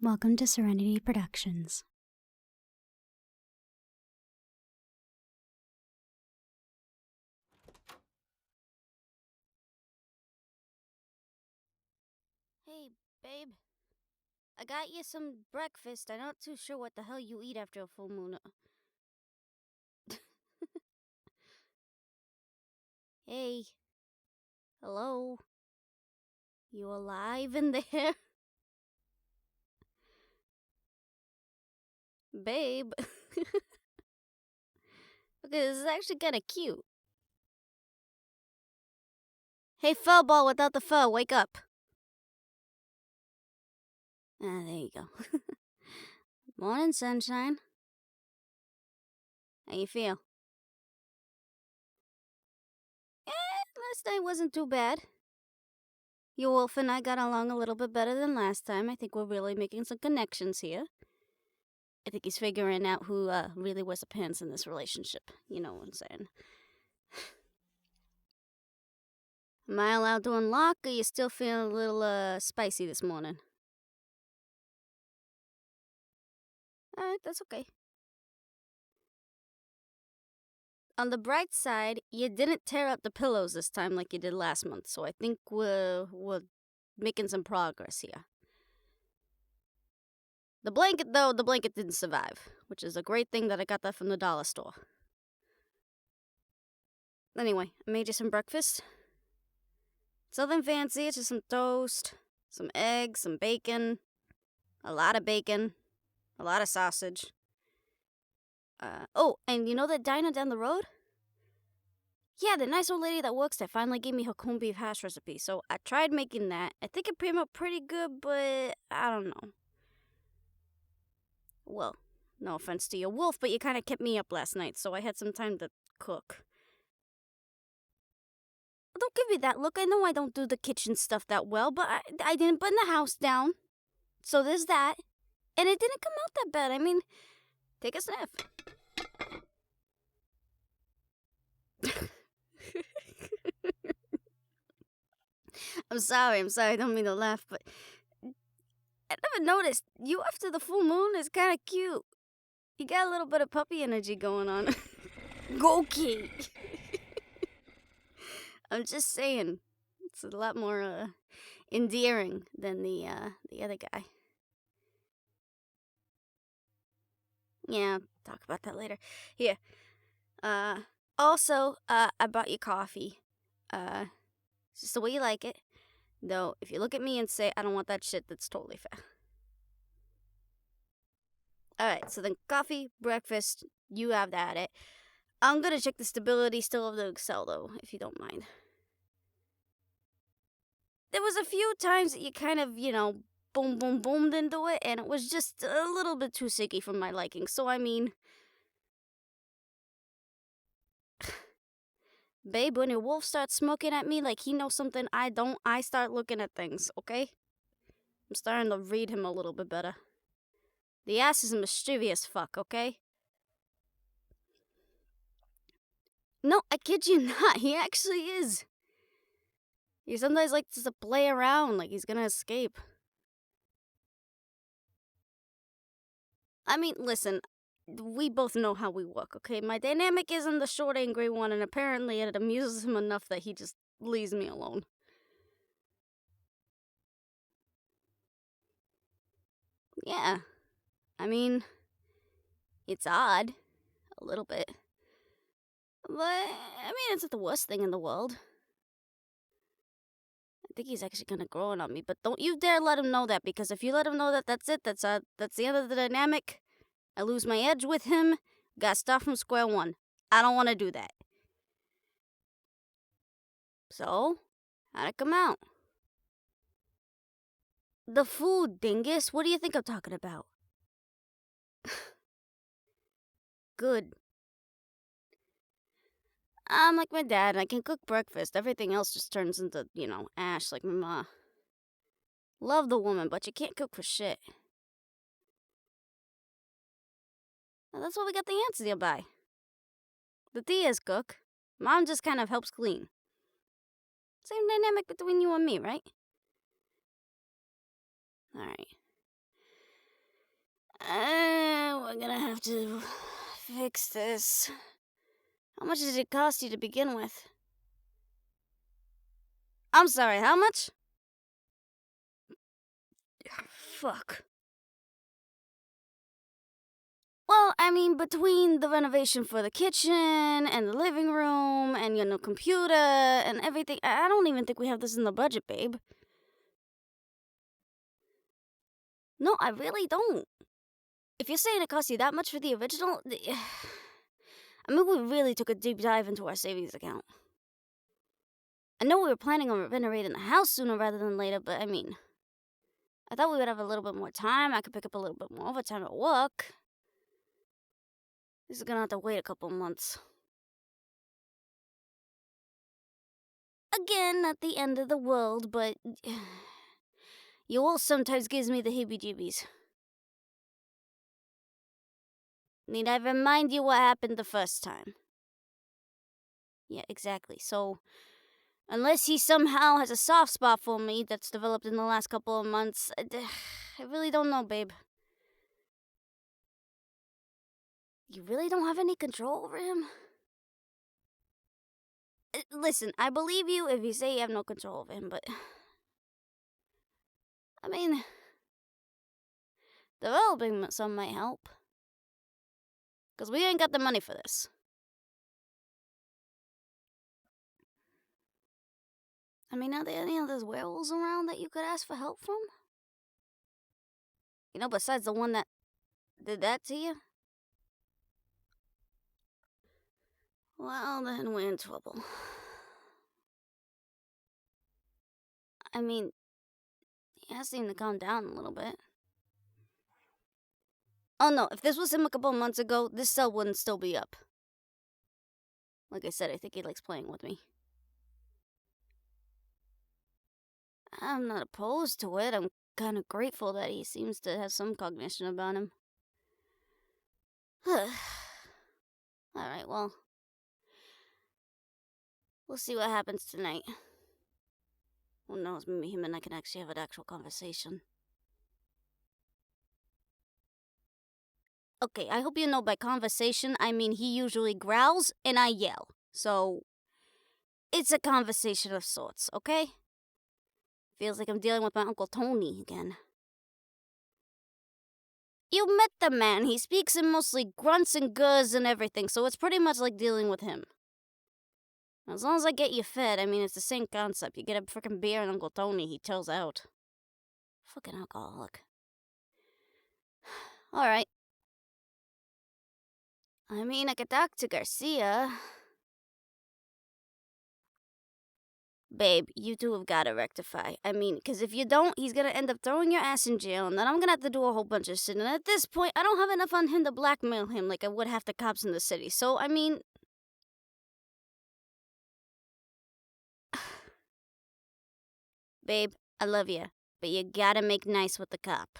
Welcome to Serenity Productions. Hey, babe. I got you some breakfast. I'm not too sure what the hell you eat after a full moon. Hey. Hello. You alive in there? Babe. Okay, this is actually kind of cute. Hey, fur ball without the fur, wake up. Ah, there you go. Morning, sunshine. How you feel? Last night wasn't too bad. Your wolf and I got along a little bit better than last time. I think we're really making some connections here. I think he's figuring out who really wears the pants in this relationship. You know what I'm saying? Am I allowed to unlock, or you still feeling a little spicy this morning? Alright, that's okay. On the bright side, you didn't tear up the pillows this time like you did last month, so I think we're making some progress here. The blanket, though, the blanket didn't survive, which is a great thing that I got that from the dollar store. Anyway, I made you some breakfast. It's nothing fancy, it's just some toast, some eggs, some bacon, a lot of bacon, a lot of sausage. Oh, and you know that diner down the road? Yeah, the nice old lady that works there finally gave me her corned beef hash recipe, so I tried making that. I think it came out pretty good, but I don't know. Well, no offense to your wolf, but you kind of kept me up last night, so I had some time to cook. Don't give me that look. I know I don't do the kitchen stuff that well, but I didn't burn the house down. So there's that. And it didn't come out that bad. I mean, take a sniff. I'm sorry. I don't mean to laugh, but I never noticed. You after the full moon is kind of cute. You got a little bit of puppy energy going on. Go, Kate. I'm just saying, it's a lot more endearing than the other guy. Yeah, talk about that later. Here. Also, I bought you coffee. It's just the way you like it. Though, if you look at me and say, I don't want that shit, that's totally fair. Alright, so then coffee, breakfast, you have that it. I'm gonna check the stability still of the Excel, though, if you don't mind. There was a few times that you kind of, boom, boom, boomed into it, and it was just a little bit too sicky for my liking. So, I mean... Babe, when your wolf starts smoking at me like he knows something I don't, I start looking at things, okay? I'm starting to read him a little bit better. The ass is a mischievous fuck, okay? No, I kid you not, he actually is. He sometimes likes to play around like he's gonna escape. I mean, listen, we both know how we work, okay? My dynamic isn't the short, angry one, and apparently it amuses him enough that he just leaves me alone. Yeah. I mean, it's odd. A little bit. But, I mean, it's not the worst thing in the world. I think he's actually kind of growing on me, but don't you dare let him know that, because if you let him know that that's it, that's the end of the dynamic, I lose my edge with him, gotta start from square one. I don't want to do that. So, how'd it come out? The food, dingus. What do you think I'm talking about? Good. I'm like my dad, I can cook breakfast. Everything else just turns into, ash like my ma. Love the woman, but you can't cook for shit. Well, that's why we got the ants nearby. The tias cook. Mom just kind of helps clean. Same dynamic between you and me, right? Alright. We're gonna have to fix this. How much did it cost you to begin with? I'm sorry, how much? Fuck. Well, I mean, between the renovation for the kitchen and the living room and, computer and everything, I don't even think we have this in the budget, babe. No, I really don't. If you're saying it cost you that much for the original, I mean, we really took a deep dive into our savings account. I know we were planning on renovating the house sooner rather than later, but I mean, I thought we would have a little bit more time. I could pick up a little bit more overtime at work. This is gonna have to wait a couple months. Again, not the end of the world, but your wolf sometimes gives me the heebie-jeebies. Need I remind you what happened the first time? Yeah, exactly. So, unless he somehow has a soft spot for me that's developed in the last couple of months, I really don't know, babe. You really don't have any control over him? Listen, I believe you if you say you have no control over him, but... I mean... developing some might help. Because we ain't got the money for this. I mean, are there any other werewolves around that you could ask for help from? Besides the one that did that to you? Well, then we're in trouble. I mean, he has seemed to calm down a little bit. Oh no, if this was him a couple of months ago, this cell wouldn't still be up. Like I said, I think he likes playing with me. I'm not opposed to it. I'm kind of grateful that he seems to have some cognition about him. Alright, well. We'll see what happens tonight. Who knows, maybe him and I can actually have an actual conversation. Okay, I hope you know by conversation, I mean he usually growls and I yell. So, it's a conversation of sorts, okay? Feels like I'm dealing with my Uncle Tony again. You met the man. He speaks in mostly grunts and gurs and everything, so it's pretty much like dealing with him. As long as I get you fed, I mean, it's the same concept. You get a frickin' beer and Uncle Tony, he chills out. Fucking alcoholic. Alright. I mean, I could talk to Garcia. Babe, you two have gotta rectify. I mean, because if you don't, he's gonna end up throwing your ass in jail, and then I'm gonna have to do a whole bunch of shit. And at this point, I don't have enough on him to blackmail him like I would have the cops in the city. So, I mean... Babe, I love you, but you gotta make nice with the cop.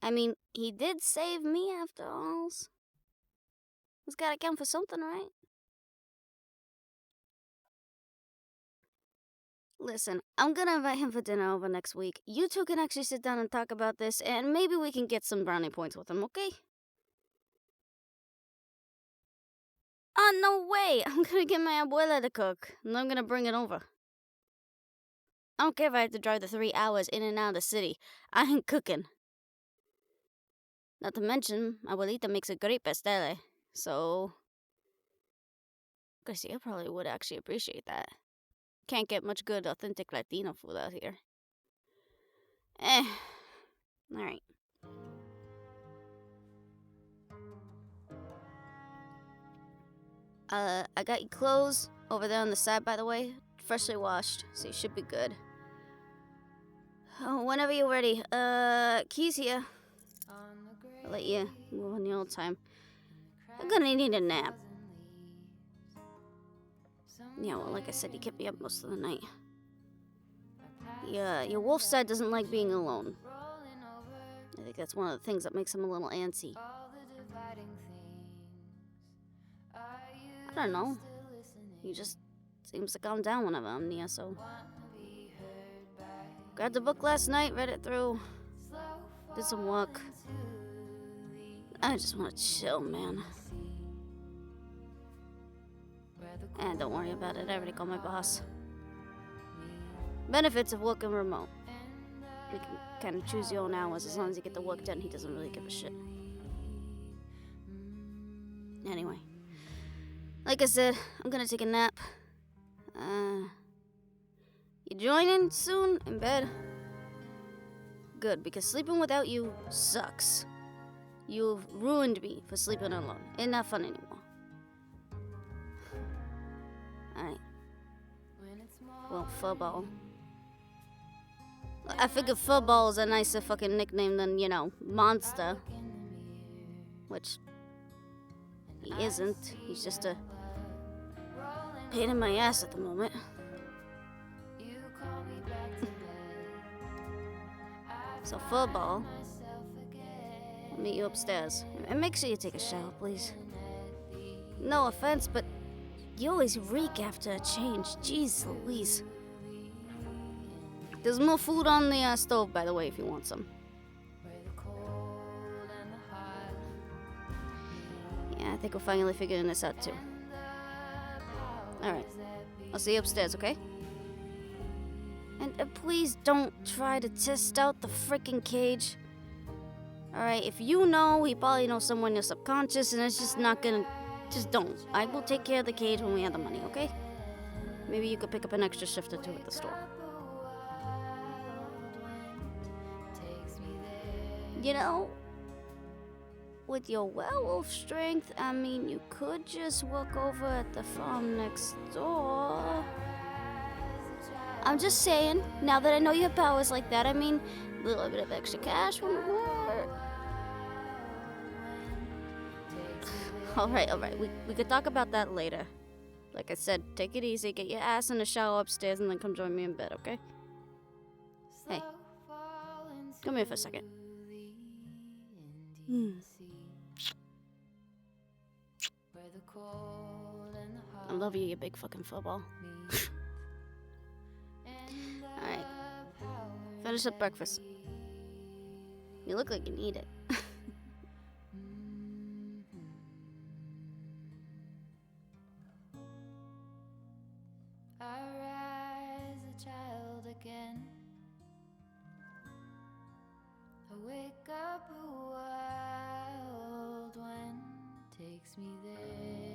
I mean, he did save me after all. He's gotta count for something, right? Listen, I'm gonna invite him for dinner over next week. You two can actually sit down and talk about this, and maybe we can get some brownie points with him, okay? Oh, no way! I'm gonna get my abuela to cook, and I'm gonna bring it over. I don't care if I have to drive the 3 hours in and out of the city. I ain't cooking. Not to mention, abuelita makes a great pastel, so... Garcia probably would actually appreciate that. Can't get much good, authentic Latino food out here. Alright. I got your clothes over there on the side, by the way. Freshly washed, so you should be good. Oh, whenever you're ready. Keys here. I'll let you move on your old time. I'm gonna need a nap. Yeah, well, like I said, you kept me up most of the night. Yeah, your wolf side doesn't like being alone. I think that's one of the things that makes him a little antsy. I don't know. He just seems to calm down whenever I'm near, so... Grabbed a book last night, read it through. did some work. I just want to chill, man. And don't worry about it, I already called my boss. Benefits of working remote. You can kind of choose your own hours. As long as you get the work done, he doesn't really give a shit. Anyway. Like I said, I'm gonna take a nap. You joining soon in bed? Good, because sleeping without you sucks. You've ruined me for sleeping alone. It's not fun anymore. Alright. Well, furball. I figured furball is a nicer fucking nickname than, you know, monster. Which he isn't. He's just a pain in my ass at the moment. So furball, I'll meet you upstairs. And make sure you take a shower, please. No offense, but you always reek after a change. Jeez Louise. There's more food on the stove, by the way, if you want some. Yeah, I think we're finally figuring this out, too. Alright. I'll see you upstairs, okay? And please don't try to test out the freaking cage. Alright, if you know, he probably knows somewhere in your subconscious, and it's just not gonna... Just don't. I will take care of the cage when we have the money, okay? Maybe you could pick up an extra shift or two at the store. You know, with your werewolf strength, I mean, you could just walk over at the farm next door. I'm just saying, now that I know you have powers like that, I mean, a little bit of extra cash wouldn't hurt. Alright, we could talk about that later. Like I said, take it easy, get your ass in the shower upstairs, and then come join me in bed, okay? Hey, come here for a second. I love you, you big fucking football. Alright. Finish up breakfast. You look like you need it. I rise a child again. I wake up a wild one takes me there.